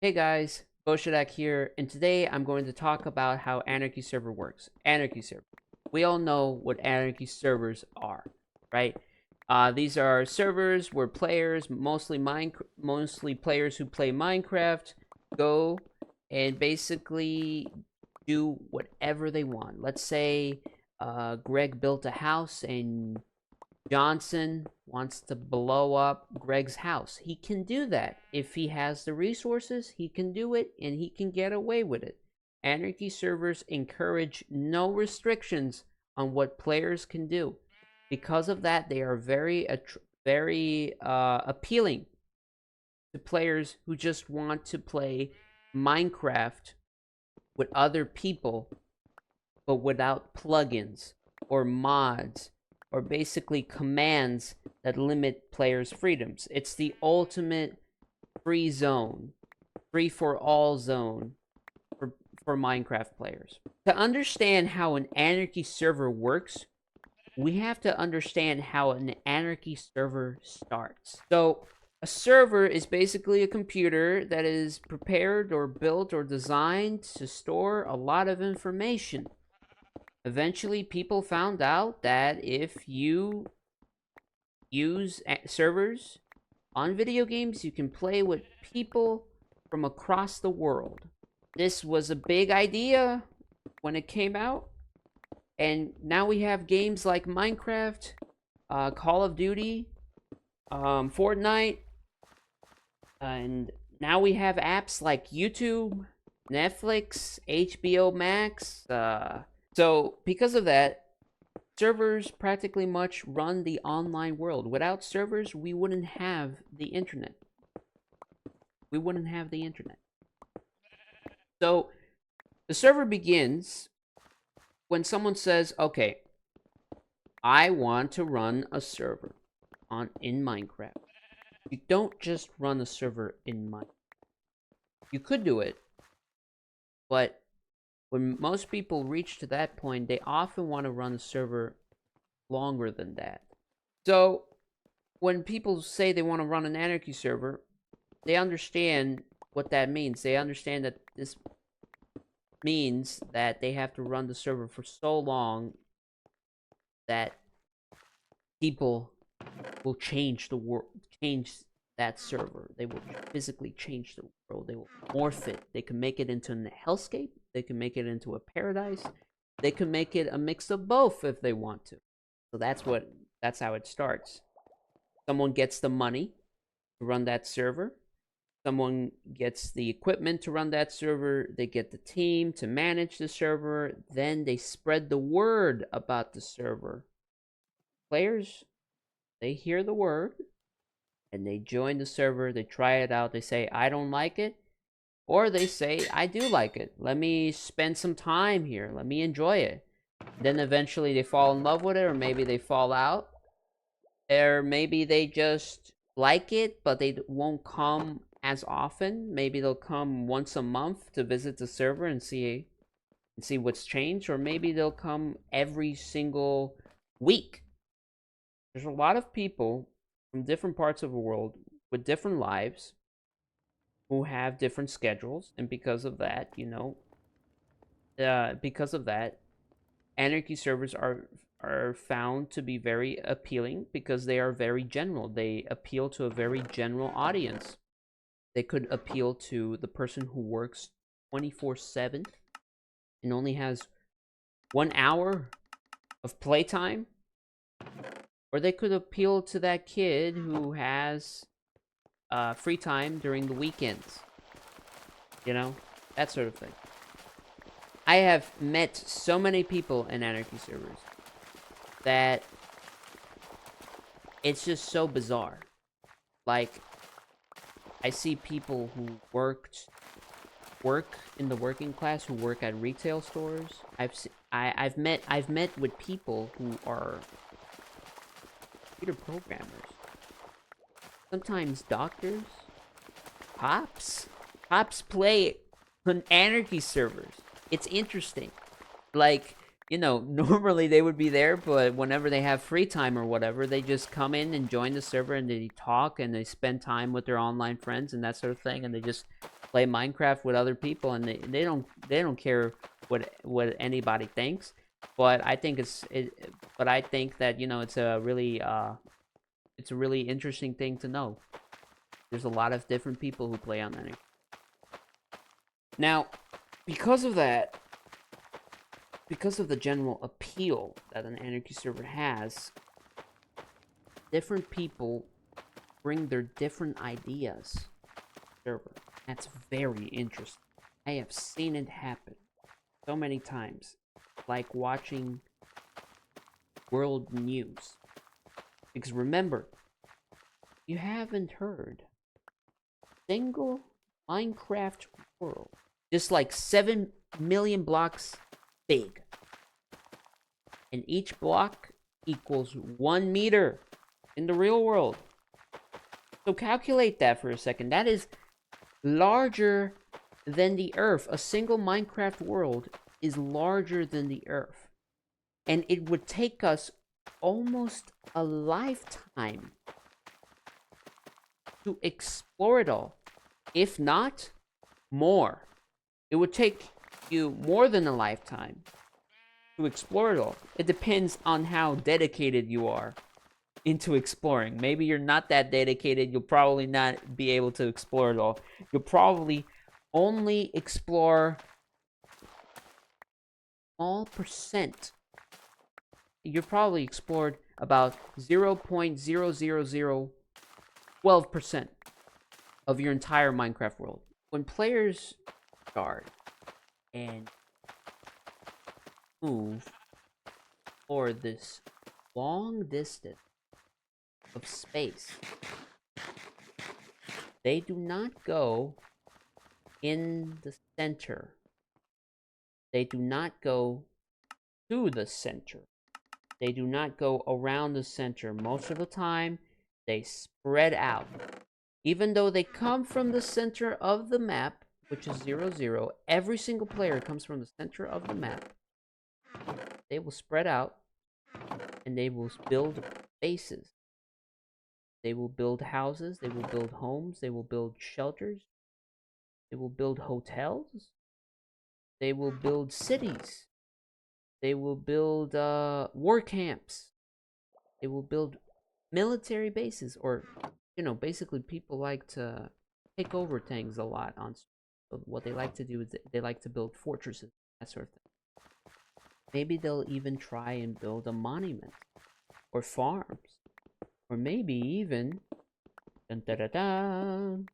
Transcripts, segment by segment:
Hey guys, Boshadak here, and today I'm going to talk about how Anarchy Server works. Anarchy Server. We all know what Anarchy Servers are, right? These are servers where players, mostly players who play Minecraft, go and basically do whatever they want. Let's say Greg built a house and Johnson wants to blow up Greg's house. He can do that. If he has the resources, he can do it and he can get away with it. Anarchy servers encourage no restrictions on what players can do. Because of that, they are very appealing to players who just want to play Minecraft with other people, but without plugins or mods or basically commands that limit players' freedoms. It's the ultimate free zone, free for all zone for Minecraft players. To understand how an Anarchy server works, we have to understand how an Anarchy server starts. So, a server is basically a computer that is prepared or built or designed to store a lot of information. Eventually, people found out that if you use servers on video games, you can play with people from across the world. This was a big idea when it came out, and now we have games like Minecraft, Call of Duty, Fortnite, and now we have apps like YouTube, Netflix, HBO Max. So because of that, servers practically much run the online world. Without servers, we wouldn't have the internet. We wouldn't have the internet. So the server begins when someone says, okay, I want to run a server in Minecraft. You don't just run a server in Minecraft. You could do it, but when most people reach to that point, they often want to run a server longer than that. So when people say they want to run an Anarchy server, they understand what that means. They understand that this means that they have to run the server for so long that people will change the world, change that server. They will physically change the world. They will morph it. They can make it into a hellscape. They can make it into a paradise. They can make it a mix of both if they want to. So that's how it starts. Someone gets the money to run that server. Someone gets the equipment to run that server. They get the team to manage the server. Then they spread the word about the server. Players, they hear the word and they join the server. They try it out. They say, I don't like it. Or they say, I do like it. Let me spend some time here. Let me enjoy it. Then eventually they fall in love with it, or maybe they fall out. Or maybe they just like it, but they won't come as often. Maybe they'll come once a month to visit the server and see what's changed. Or maybe they'll come every single week. There's a lot of people from different parts of the world with different lives who have different schedules, and because of that, Anarchy servers are found to be very appealing because they are very general. They appeal to a very general audience. They could appeal to the person who works 24/7 and only has 1 hour of playtime, or they could appeal to that kid who has free time during the weekends. That sort of thing. I have met so many people in Anarchy servers that it's just so bizarre. Like, I see people who work in the working class, who work at retail stores. I've met with people who are computer programmers. Sometimes doctors, cops play on Anarchy servers. It's interesting. Like, normally they would be there, but whenever they have free time or whatever, they just come in and join the server and they talk and they spend time with their online friends and that sort of thing, and they just play Minecraft with other people, and they don't care what anybody thinks. But I think but I think that, you know, it's a really interesting thing to know. There's a lot of different people who play on that. Now, because of that, because of the general appeal that an Anarchy server has, different people bring their different ideas to the server. That's very interesting. I have seen it happen so many times, like watching world news. Because remember, you haven't heard single Minecraft world, just like 7 million blocks big, and each block equals 1 meter in the real world. So calculate that for a second. That is larger than the Earth. A single Minecraft world is larger than the Earth, and it would take us almost a lifetime to explore it all, if not more. It would take you more than a lifetime to explore it all. It depends on how dedicated you are into exploring. Maybe you're not that dedicated. You'll probably not be able to explore it all. You'll probably only explore all percent. You're probably explored about 0.0012% of your entire Minecraft world. When players start and move for this long distance of space, they do not go in the center. They do not go to the center. They do not go around the center. Most of the time, they spread out. Even though they come from the center of the map, which is 0, 0, every single player comes from the center of the map. They will spread out, and they will build bases. They will build houses, they will build homes, they will build shelters, they will build hotels, they will build cities, they will build war camps, they will build military bases, or, you know, basically people like to take over things a lot. So what they like to do is they like to build fortresses, that sort of thing. Maybe they'll even try and build a monument, or farms, or maybe even dun, dun, dun, dun,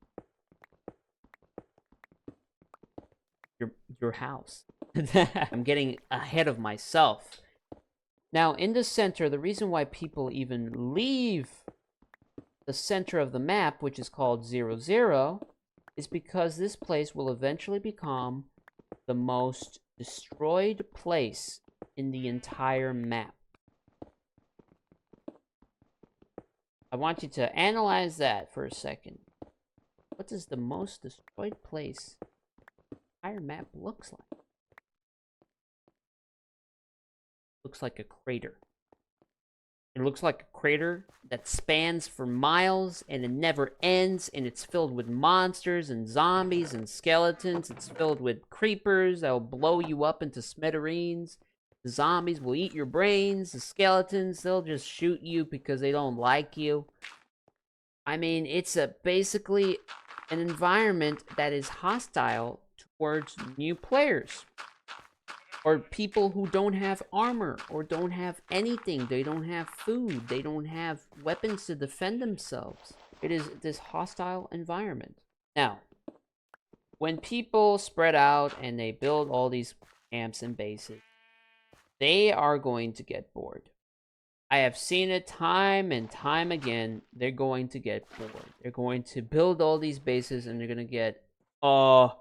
your house. I'm getting ahead of myself. Now, in the center, the reason why people even leave the center of the map, which is called 0, 0, is because this place will eventually become the most destroyed place in the entire map. I want you to analyze that for a second. What does the most destroyed place in the entire map looks like? Looks like a crater. It looks like a crater that spans for miles, and it never ends, and it's filled with monsters and zombies and skeletons. It's filled with creepers that will blow you up into smithereens. The zombies will eat your brains. The skeletons, they'll just shoot you because they don't like you. I mean, it's basically an environment that is hostile towards new players, or people who don't have armor, or don't have anything. They don't have food. They don't have weapons to defend themselves. It is this hostile environment. Now, when people spread out and they build all these camps and bases, they are going to get bored. I have seen it time and time again. They're going to get bored. They're going to build all these bases, and they're going to get, now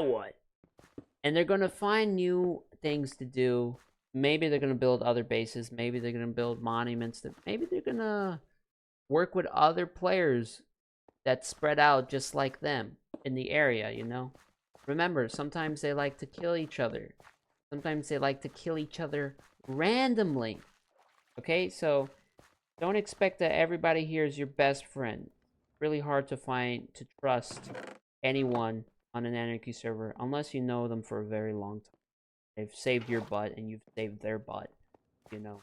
what? And they're going to find new things to do. Maybe they're going to build other bases. Maybe they're going to build monuments. Maybe they're going to work with other players that spread out just like them in the area, you know? Remember, sometimes they like to kill each other. Sometimes they like to kill each other randomly. Okay, so don't expect that everybody here is your best friend. It's really hard to trust anyone on an Anarchy server unless you know them for a very long time. They've saved your butt and you've saved their butt, you know,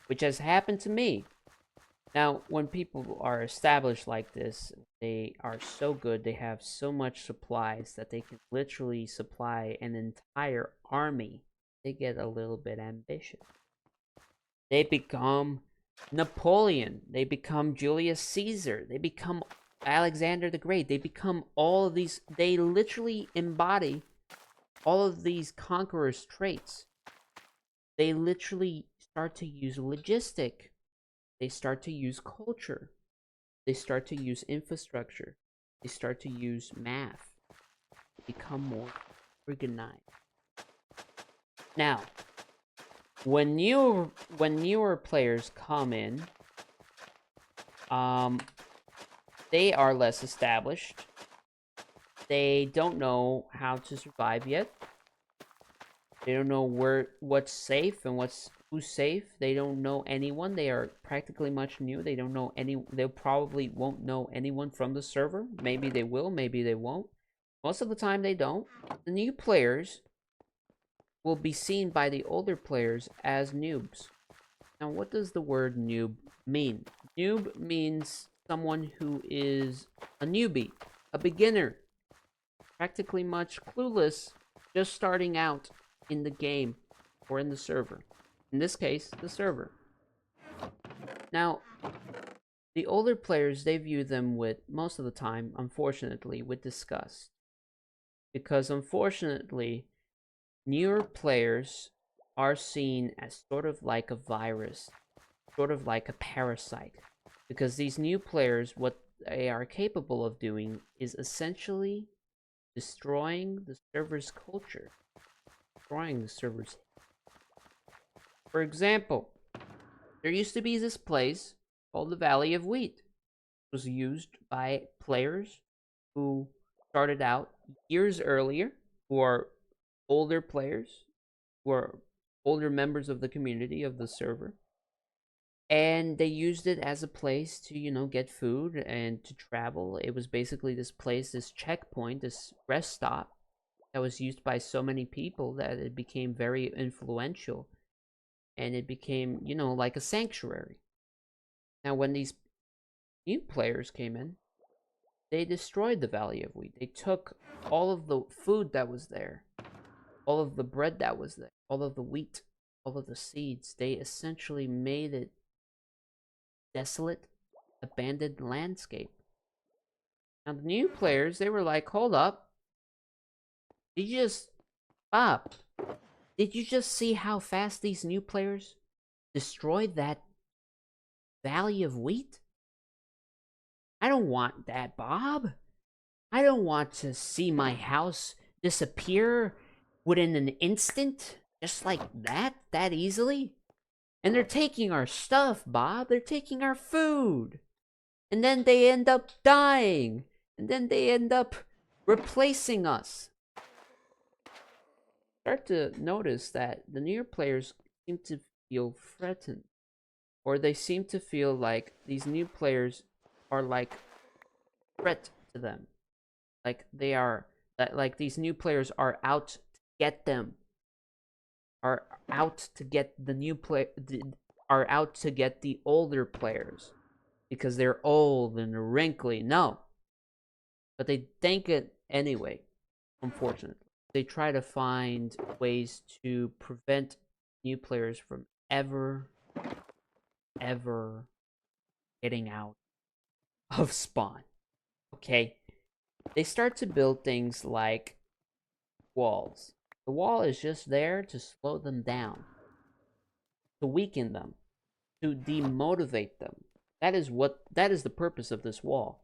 which has happened to me. Now, when people are established like this, they are so good, they have so much supplies that they can literally supply an entire army. They get a little bit ambitious. They become Napoleon. They become Julius Caesar. They become Alexander the Great. They become all of these. They literally embody all of these conquerors' traits. They literally start to use logistic. They start to use culture. They start to use infrastructure. They start to use math. They become more organized. Now, when newer players come in, they are less established. They don't know how to survive yet. They don't know what's safe and who's safe. They don't know anyone. They are practically much new. They don't know any. They probably won't know anyone from the server. Maybe they will. Maybe they won't. Most of the time, they don't. The new players will be seen by the older players as noobs. Now, what does the word noob mean? Noob means someone who is a newbie, a beginner, practically much clueless, just starting out in the game or in the server. In this case, the server. Now, the older players, they view them with, most of the time, unfortunately, with disgust. Because unfortunately, newer players are seen as sort of like a virus, sort of like a parasite. Because these new players, what they are capable of doing is essentially destroying the server's culture, destroying the server's. For example, there used to be this place called the Valley of Wheat. It was used by players who started out years earlier, who are older players, who are older members of the community of the server. And they used it as a place to, get food and to travel. It was basically this place, this checkpoint, this rest stop that was used by so many people that it became very influential. And it became, like a sanctuary. Now, when these new players came in, they destroyed the Valley of Wheat. They took all of the food that was there, all of the bread that was there, all of the wheat, all of the seeds. They essentially made it desolate, abandoned landscape. Now, the new players, they were like, hold up. Did you just... Bob, did you just see how fast these new players destroyed that Valley of Wheat? I don't want that, Bob. I don't want to see my house disappear within an instant, just like that easily. And they're taking our stuff, Bob. They're taking our food. And then they end up dying. And then they end up replacing us. Start to notice that the newer players seem to feel threatened. Or they seem to feel like these new players are like a threat to them. Like they are, like these new players are out to get them. Are out to get the new play, are out to get the older players. Because they're old and wrinkly. No. But they think it anyway, unfortunately. They try to find ways to prevent new players from ever getting out of spawn. Okay? They start to build things like walls. The wall is just there to slow them down, to weaken them, to demotivate them. That is the purpose of this wall.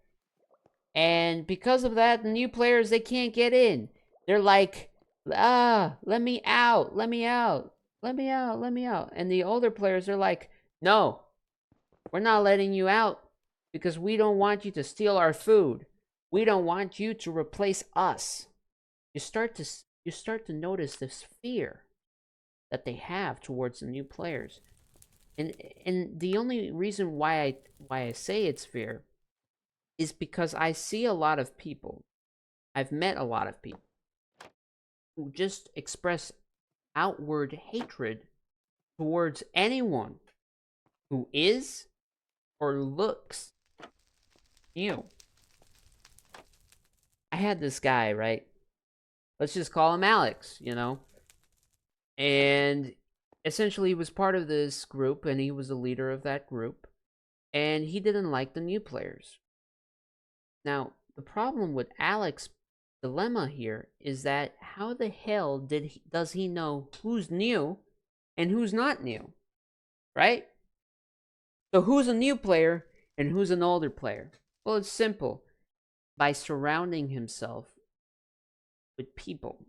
And because of that, the new players, they can't get in. They're like, let me out, let me out, let me out, let me out. And the older players are like, no, we're not letting you out because we don't want you to steal our food. We don't want you to replace us. You start to notice this fear that they have towards the new players. And the only reason why I say it's fear is because I see a lot of people, I've met a lot of people who just express outward hatred towards anyone who is or looks new. I had this guy, right? Let's just call him Alex, And essentially, he was part of this group, and he was the leader of that group. And he didn't like the new players. Now, the problem with Alex's dilemma here is that how the hell does he know who's new and who's not new, right? So who's a new player and who's an older player? Well, it's simple. By surrounding himself with people.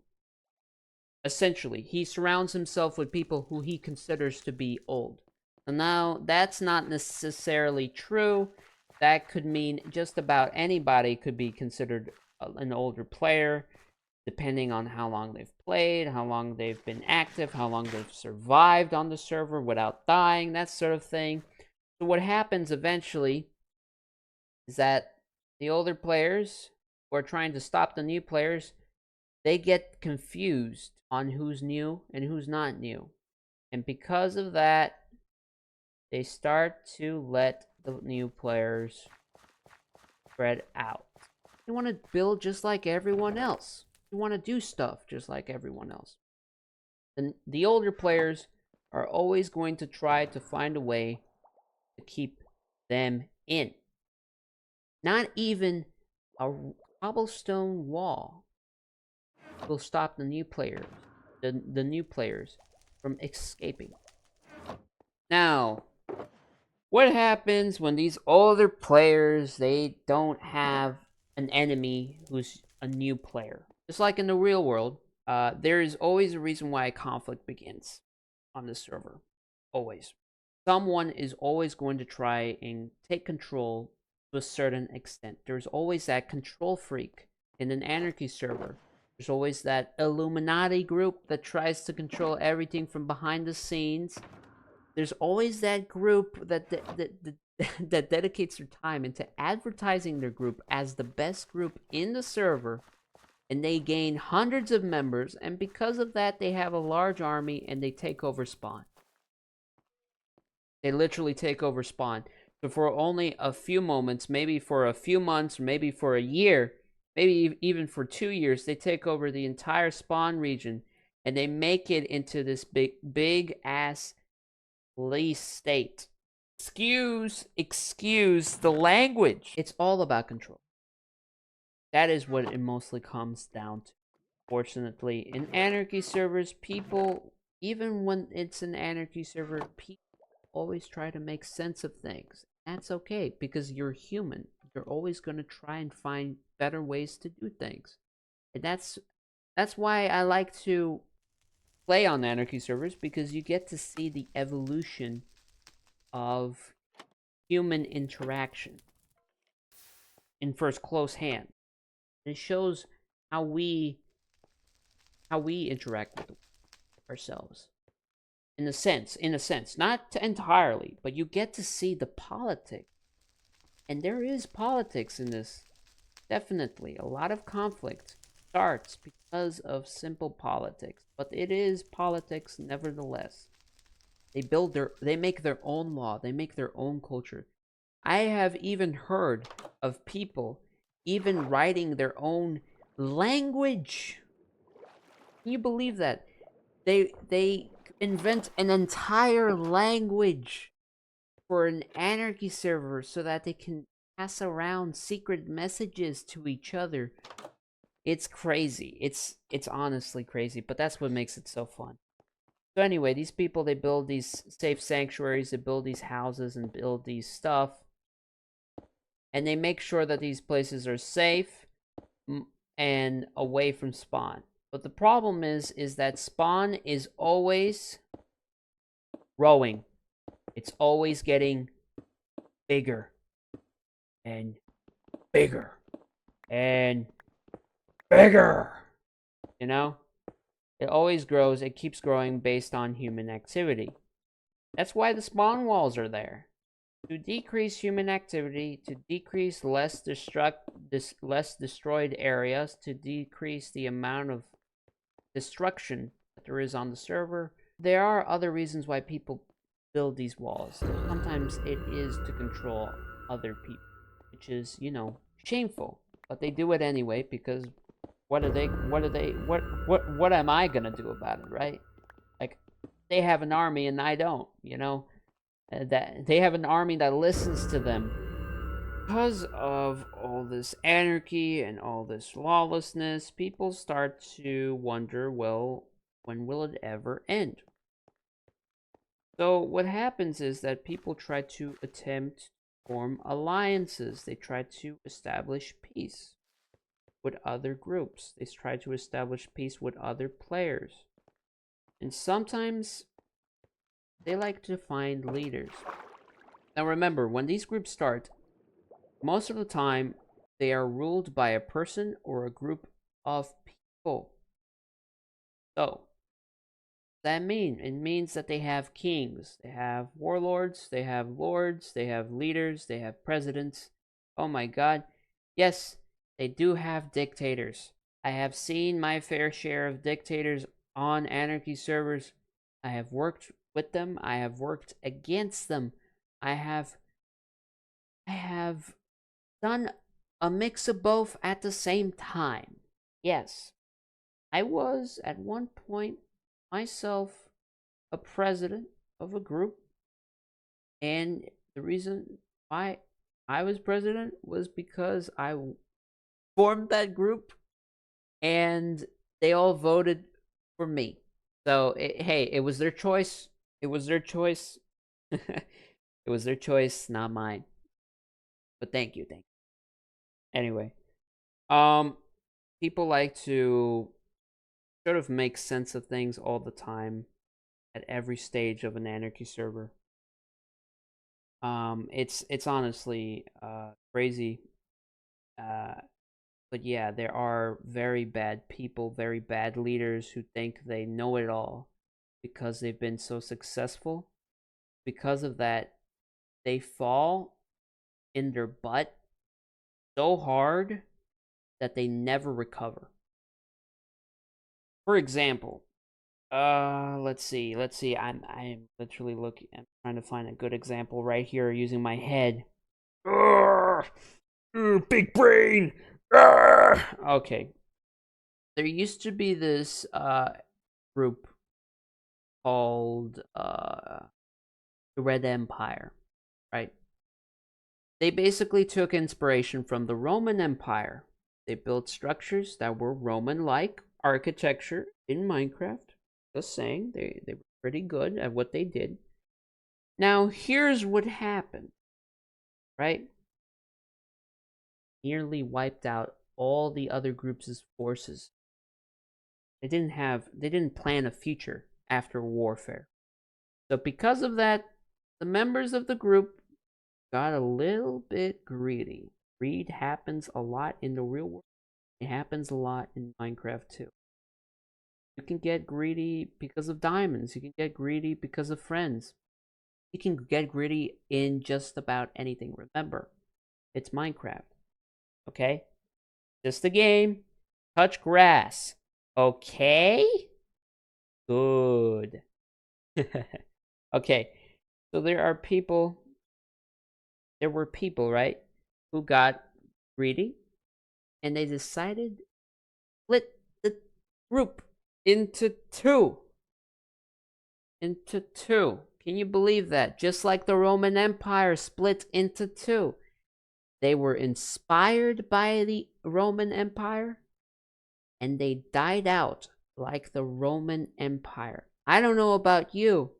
Essentially, he surrounds himself with people who he considers to be old. So now, that's not necessarily true. That could mean just about anybody could be considered an older player, depending on how long they've played, how long they've been active, how long they've survived on the server without dying, that sort of thing. So what happens eventually is that the older players who are trying to stop the new players, they get confused on who's new and who's not new. And because of that, they start to let the new players spread out. They want to build just like everyone else. They want to do stuff just like everyone else. And the older players are always going to try to find a way to keep them in. Not even a cobblestone wall will stop the new players, the new players from escaping. Now, what happens when these older players, they don't have an enemy who's a new player? Just like in the real world, there is always a reason why a conflict begins on the server. Always. Someone is always going to try and take control to a certain extent. There's always that control freak in an Anarchy server. There's always that Illuminati group that tries to control everything from behind the scenes. There's always that group that that dedicates their time into advertising their group as the best group in the server, and they gain hundreds of members, and because of that, they have a large army and they take over spawn. They literally take over spawn. So for only a few moments, maybe for a few months, maybe for a year, maybe even for 2 years, they take over the entire spawn region and they make it into this big ass police state. Excuse the language. It's all about control. That is what it mostly comes down to. Fortunately, in Anarchy servers, people, even when it's an Anarchy server, people always try to make sense of things. That's okay, because you're human. You're always going to try and find better ways to do things. And that's why I like to play on Anarchy servers, because you get to see the evolution of human interaction in first close hand. It shows how we interact with ourselves. In a sense, not entirely, but you get to see the politics. And there is politics in this. Definitely. A lot of conflict starts because of simple politics, but it is politics nevertheless. They make their own law, they make their own culture. I have even heard of people even writing their own language. Can you believe that? They invent an entire language for an Anarchy server so that they can pass around secret messages to each other. It's crazy. It's honestly crazy, but that's what makes it so fun. So anyway, these people, they build these safe sanctuaries, they build these houses and build these stuff. And they make sure that these places are safe and away from spawn. But the problem is that spawn is always growing. It's always getting bigger and bigger and bigger. You know? It always grows. It keeps growing based on human activity. That's why the spawn walls are there. to decrease human activity, to decrease less destroyed areas, to decrease the amount of destruction that there is on the server. There are other reasons why people build these walls. Sometimes it is to control other people, which is, shameful. But they do it anyway because what am I gonna do about it, right? Like, they have an army and I don't, that they have an army that listens to them. Because of all this anarchy and all this lawlessness, people start to wonder, well, when will it ever end? So what happens is that people try to attempt to form alliances. They try to establish peace with other groups. They try to establish peace with other players. And sometimes they like to find leaders. Now remember, when these groups start, most of the time they are ruled by a person or a group of people. So, that mean? It means that they have kings, they have warlords, they have lords, they have leaders, they have presidents. Oh my god. Yes, they do have dictators. I have seen my fair share of dictators on Anarchy servers. I have worked with them, I have worked against them. I have done a mix of both at the same time. Yes, I was at one point myself a president of a group, and the reason why I was president was because I formed that group and they all voted for me. So, hey, it was their choice. It was their choice. It was their choice, not mine. But thank you. Anyway, um, people like to sort of make sense of things all the time at every stage of an anarchy server. It's honestly crazy. Uh, but yeah, there are very bad people, very bad leaders who think they know it all because they've been so successful. Because of that, they fall in their butt so hard that they never recover. For example, let's see. I'm literally looking. I'm trying to find a good example right here using my head. Big brain. Okay. There used to be this group called the Red Empire, right? They basically took inspiration from the Roman Empire. They built structures that were Roman-like architecture in Minecraft. Just saying, they were pretty good at what they did. Now, here's what happened, right? Nearly wiped out all the other groups' forces. They didn't plan a future after warfare. So because of that, the members of the group got a little bit greedy. Greed happens a lot in the real world. It happens a lot in Minecraft too. You can get greedy because of diamonds. You can get greedy because of friends. You can get greedy in just about anything. Remember, it's Minecraft. Okay? Just a game. Touch grass. Okay? Good. Okay. So there were people, right, who got greedy and they decided to split the group into two. Into two. Can you believe that? Just like the Roman Empire split into two. They were inspired by the Roman Empire and they died out like the Roman Empire. I don't know about you,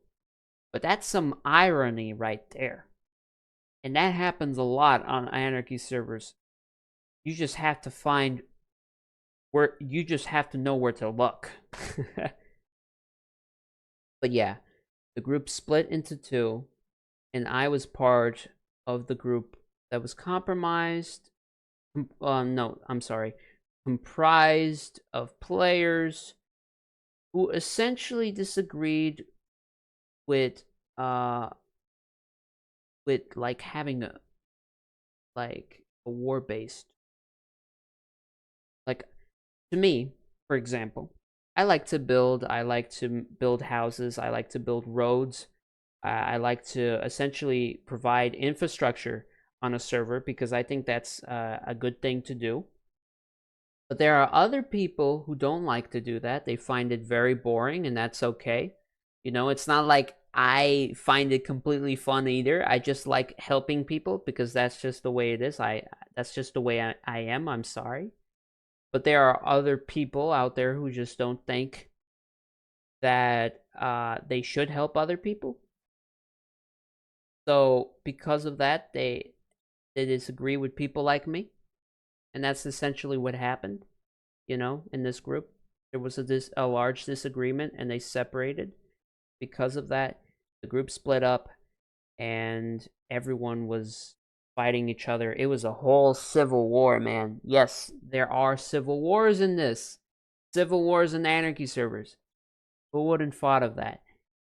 but that's some irony right there. And that happens a lot on Anarchy servers. You just have to find where, you just have to know where to look. But yeah, the group split into two, and I was part of the group that was compromised. No, I'm sorry. Comprised of players who essentially disagreed with with like having a war based, like, to me, for example, I like to build houses, I like to build roads, I like to essentially provide infrastructure on a server because I think that's a good thing to do. But there are other people who don't like to do that. They find it very boring, and that's okay. It's not like I find it completely fun either. I just like helping people because that's just the way it is. That's just the way I am. I'm sorry. But there are other people out there who just don't think that they should help other people. So because of that, they disagree with people like me, and that's essentially what happened. In this group, there was a large disagreement, and they separated. Because of that, the group split up, and everyone was fighting each other. It was a whole civil war, man. Yes, there are civil wars in this. Civil wars in Anarchy servers. Who wouldn't thought of that?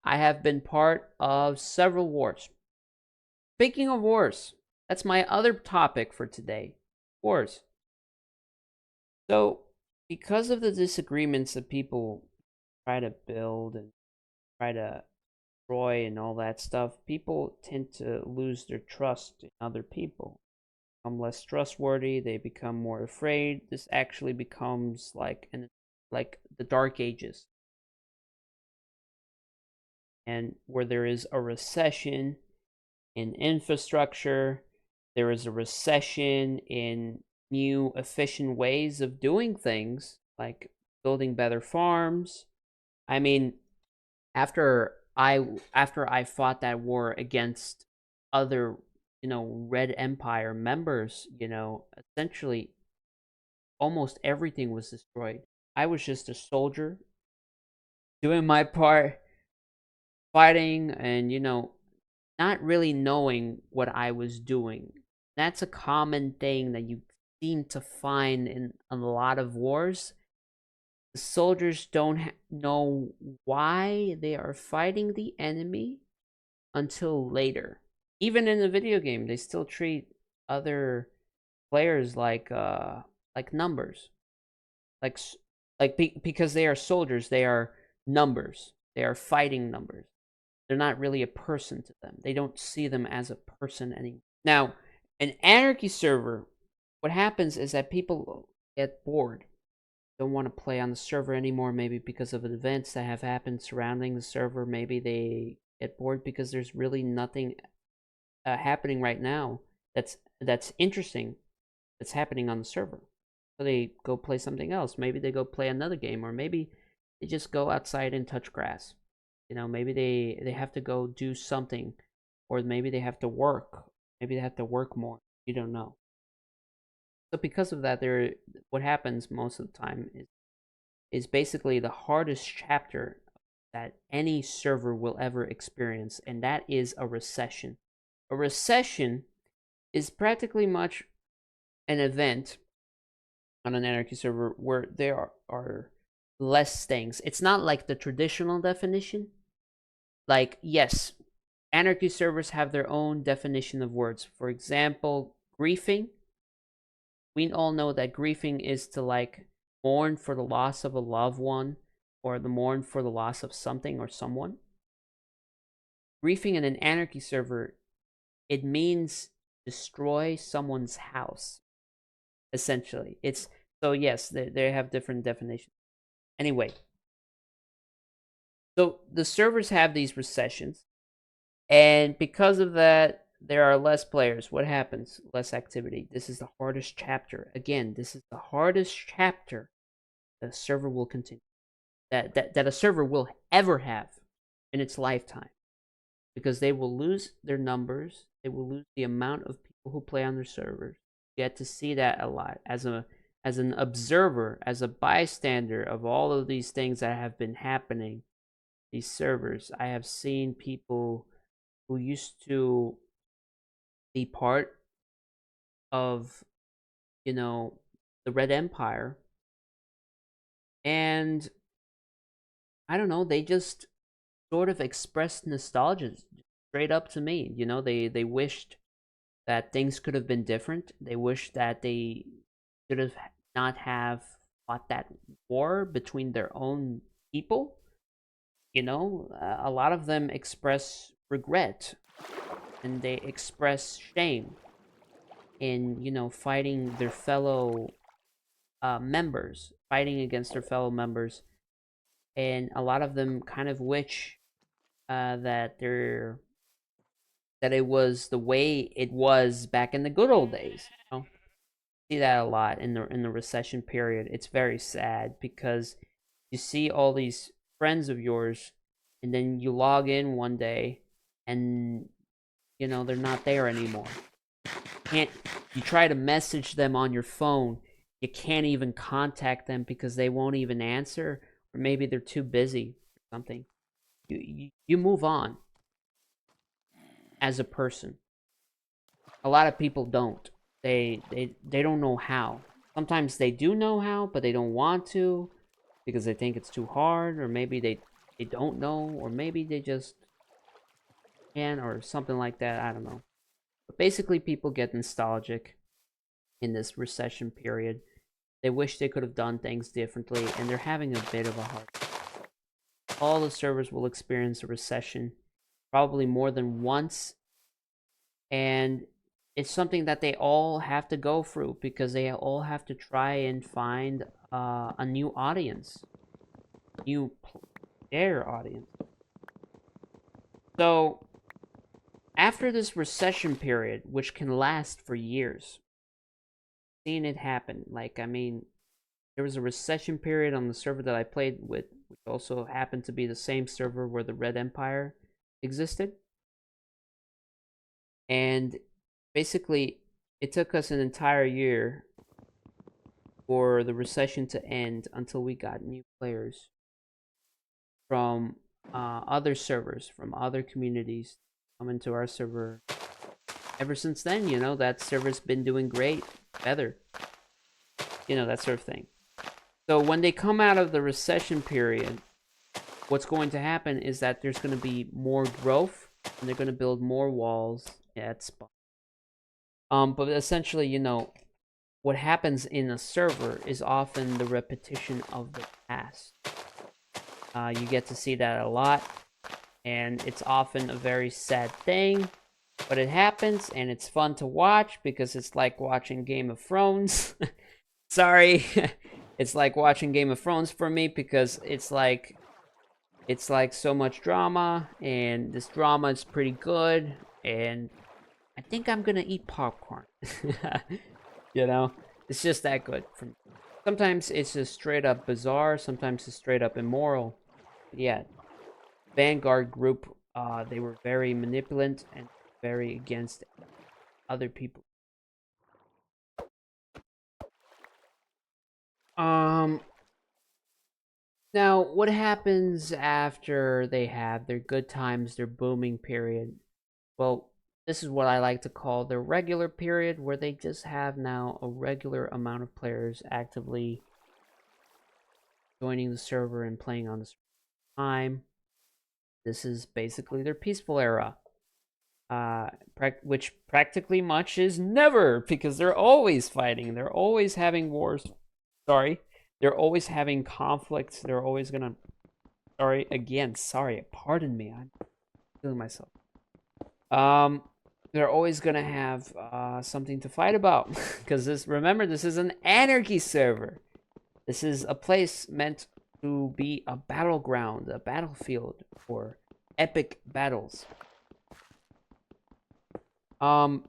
I have been part of several wars. Speaking of wars, that's my other topic for today. Wars. So, because of the disagreements that people try to build and try to destroy and all that stuff, people tend to lose their trust in other people. Become less trustworthy, they become more afraid. This actually becomes like the Dark Ages. And where there is a recession in infrastructure, there is a recession in new efficient ways of doing things, like building better farms. I mean, after I fought that war against other, Red Empire members, essentially almost everything was destroyed. I was just a soldier doing my part, fighting, and not really knowing what I was doing. That's a common thing that you seem to find in a lot of wars. The soldiers don't know why they are fighting the enemy until later. Even in the video game, they still treat other players like numbers, like because they are soldiers, they are numbers. They are fighting numbers. They're not really a person to them. They don't see them as a person anymore. Now, an anarchy server, what happens is that people get bored, don't want to play on the server anymore, maybe because of events that have happened surrounding the server. Maybe they get bored because there's really nothing happening right now that's interesting that's happening on the server. So they go play something else. Maybe they go play another game, or maybe they just go outside and touch grass. Maybe they have to go do something, or maybe they have to work. Maybe they have to work more. You don't know. So because of that, what happens most of the time is basically the hardest chapter that any server will ever experience, and that is a recession. A recession is practically much an event on an anarchy server where there are less things. It's not like the traditional definition. Like, yes, anarchy servers have their own definition of words. For example, griefing. We all know that griefing is to like mourn for the loss of a loved one, or the mourn for the loss of something or someone. Griefing in an anarchy server, it means destroy someone's house, essentially. It's so yes, they have different definitions. Anyway, so the servers have these recessions, and because of that, there are less players. What happens? Less activity. This is the hardest chapter. Again, this is the hardest chapter that a server will continue. That a server will ever have in its lifetime. Because they will lose their numbers, they will lose the amount of people who play on their servers. You get to see that a lot as an observer, as a bystander of all of these things that have been happening. These servers, I have seen people who used to be part of, the Red Empire, and I don't know, they just sort of expressed nostalgia straight up to me. You know, they wished that things could have been different. They wished that they should have not have fought that war between their own people. You know, a lot of them express regret and they express shame in, you know, fighting their fellow members, fighting against their fellow members, and a lot of them kind of wish that it was the way it was back in the good old days. You know? See that a lot in the recession period. It's very sad because you see all these friends of yours, and then you log in one day, and you know they're not there anymore. Can't you try to message them on your phone? You can't even contact them because they won't even answer, or maybe they're too busy or something. You move on as a person. A lot of people don't. They don't know how. Sometimes they do know how, but they don't want to because they think it's too hard, or maybe they don't know, or maybe they just can, or something like that. I don't know. But basically, people get nostalgic in this recession period. They wish they could have done things differently, and they're having a bit of a hard time. All the servers will experience a recession, probably more than once, and it's something that they all have to go through because they all have to try and find a new audience, their audience. So after this recession period, which can last for years, seeing it happen, like, I mean, there was a recession period on the server that I played with, which also happened to be the same server where the Red Empire existed. And basically, it took us an entire year for the recession to end until we got new players from other servers, from other communities come into our server. Ever since then, you know, that server's been doing great, better, you know, that sort of thing. So when they come out of the recession period, what's going to happen is that there's going to be more growth, and they're going to build more walls at spawn. But essentially, you know, what happens in a server is often the repetition of the past. You get to see that a lot, and it's often a very sad thing, but it happens, and it's fun to watch because it's like watching Game of Thrones. Sorry, it's like watching Game of Thrones for me because it's like so much drama, and this drama is pretty good, and I think I'm gonna eat popcorn. You know, it's just that good for me. Sometimes it's just straight up bizarre, sometimes it's straight up immoral. But yeah, Vanguard group, they were very manipulative and very against other people. Now, what happens after they have their good times, their booming period? Well, this is what I like to call their regular period, where they just have now a regular amount of players actively joining the server and playing on the time. This is basically their peaceful era, which practically much is never, because they're always fighting. They're always having wars. Sorry. They're always having conflicts. They're always gonna... Sorry, pardon me. I'm feeling myself. They're always gonna have something to fight about. Because remember, this is an anarchy server. This is a place meant to be a battleground, a battlefield for epic battles. I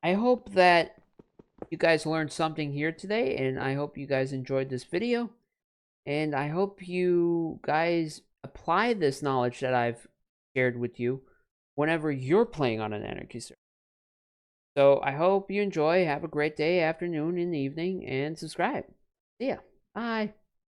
hope that you guys learned something here today, and I hope you guys enjoyed this video, and I hope you guys apply this knowledge that I've shared with you whenever you're playing on an anarchy server. So I hope you enjoy. Have a great day, afternoon, and evening, and subscribe. See ya. Bye.